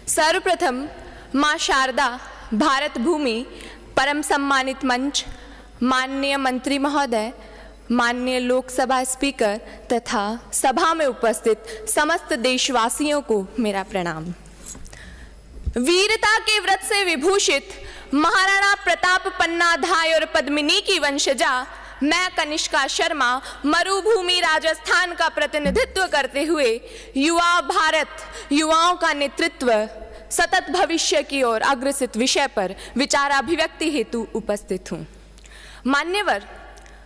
सर्वप्रथम माँ शारदा, भारत भूमि, परम सम्मानित मंच, माननीय मंत्री महोदय, माननीय लोकसभा स्पीकर तथा सभा में उपस्थित समस्त देशवासियों को मेरा प्रणाम। वीरता के व्रत से विभूषित महाराणा प्रताप, पन्नाधाय और पद्मिनी की वंशजा मैं कनिष्का शर्मा मरुभूमि राजस्थान का प्रतिनिधित्व करते हुए युवा भारत, युवाओं का नेतृत्व, सतत भविष्य की ओर अग्रसित विषय पर विचाराभिव्यक्ति हेतु उपस्थित हूँ। मान्यवर,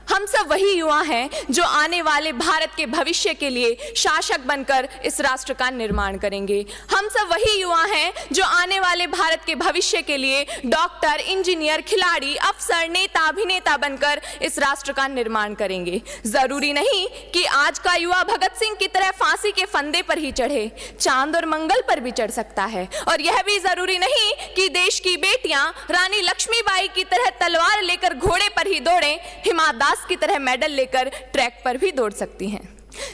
हम सब वही युवा हैं जो आने वाले भारत के भविष्य के लिए शासक बनकर इस राष्ट्र का निर्माण करेंगे। हम सब वही युवा हैं जो आने वाले भारत के भविष्य के लिए डॉक्टर, इंजीनियर, खिलाड़ी, अफसर, नेता, अभिनेता बनकर इस राष्ट्र का निर्माण करेंगे। जरूरी नहीं कि आज का युवा भगत सिंह की तरह फांसी के फंदे पर ही चढ़े, चांद और मंगल पर भी चढ़ सकता है। और यह भी जरूरी नहीं कि देश की बेटियां रानी लक्ष्मीबाई की तरह तलवार लेकर घोड़े पर ही दौड़ें, हिमा दास की तरह मेडल लेकर ट्रैक पर भी दौड़ सकती हैं।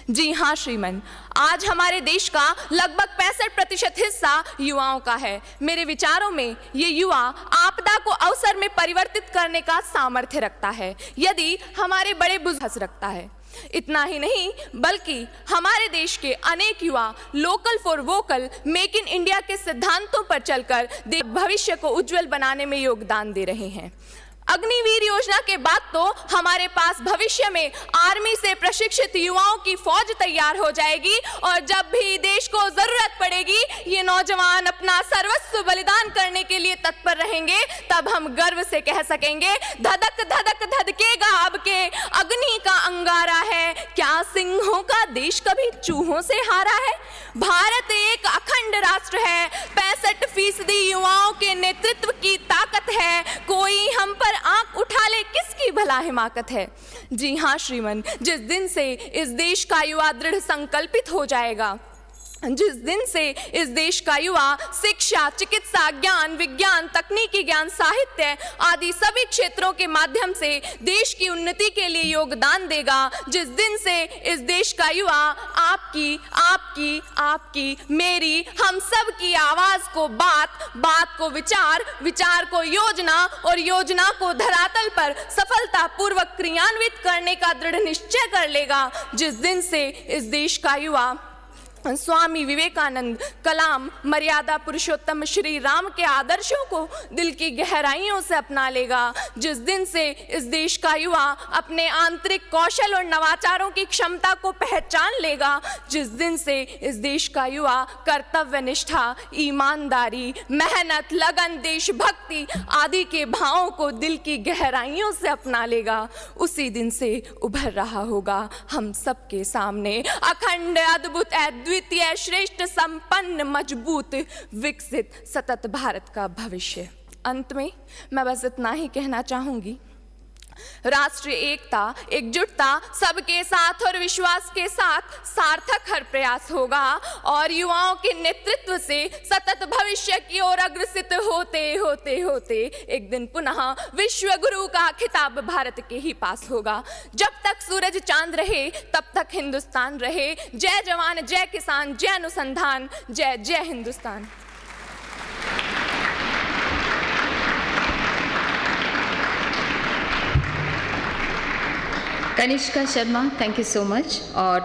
जी हाँ श्रीमान, आज हमारे देश का लगभग 65% हिस्सा युवाओं का है। मेरे विचारों में ये युवा आपदा को अवसर में परिवर्तित करने का सामर्थ्य रखता है, यदि हमारे बड़े बुजुर्ग रखता है। इतना ही नहीं बल्कि हमारे देश के अनेक युवा local for vocal, make in India के सिद्धांतों पर चलकर भविष्य को उज्जवल बनाने में योगदान दे रहे हैं। अग्निवीर योजना के बाद तो हमारे पास भविष्य में आर्मी से प्रशिक्षित युवाओं की फौज तैयार हो जाएगी और जब भी देश को जरूरत पड़ेगी ये नौजवान अपना सर्वस्व बलिदान करने के लिए तत्पर रहेंगे। तब हम गर्व से कह सकेंगे, धधक धधक धधकेगा अब के अग्नि का अंगारा है, क्या सिंहों का देश कभी चूहों से हारा है। भारत एक अखंड राष्ट्र है, 65% युवाओं के नेतृत्व की ताकत है, कोई हम पर आंख उठा ले किसकी भला हिमाकत है। जी हाँ श्रीमन, जिस दिन से इस देश का युवा दृढ़ संकल्पित हो जाएगा, जिस दिन से इस देश का युवा शिक्षा, चिकित्सा, ज्ञान, विज्ञान, तकनीकी ज्ञान, साहित्य आदि सभी क्षेत्रों के माध्यम से देश की उन्नति के लिए योगदान देगा, जिस दिन से इस देश का युवा आपकी, आपकी, आपकी, मेरी, हम सब की आवाज को बात, बात को विचार, विचार को योजना और योजना को धरातल पर सफलतापूर्वक क्रियान्वित करने का दृढ़ निश्चय कर लेगा, जिस दिन से इस देश का युवा स्वामी विवेकानंद, कलाम, मर्यादा पुरुषोत्तम श्री राम के आदर्शों को दिल की गहराइयों से अपना लेगा, जिस दिन से इस देश का युवा अपने आंतरिक कौशल और नवाचारों की क्षमता को पहचान लेगा, जिस दिन से इस देश का युवा कर्तव्य निष्ठा, ईमानदारी, मेहनत, लगन, देशभक्ति आदि के भावों को दिल की गहराइयों से अपना लेगा, उसी दिन से उभर रहा होगा हम सबके सामने अखंड, अद्भुत, द्वितीय, श्रेष्ठ, संपन्न, मजबूत, विकसित, सतत भारत का भविष्य। अंत में मैं बस इतना ही कहना चाहूंगी, राष्ट्रीय एकता, एकजुटता, सबके साथ और विश्वास के साथ सार्थक हर प्रयास होगा और युवाओं के नेतृत्व से सतत भविष्य की ओर अग्रसित होते होते होते एक दिन पुनः विश्व गुरु का खिताब भारत के ही पास होगा। जब तक सूरज चांद रहे तब तक हिंदुस्तान रहे। जय जवान, जय किसान, जय अनुसंधान, जय जय Hindustan. Kanishka Sharma, thank you so much. और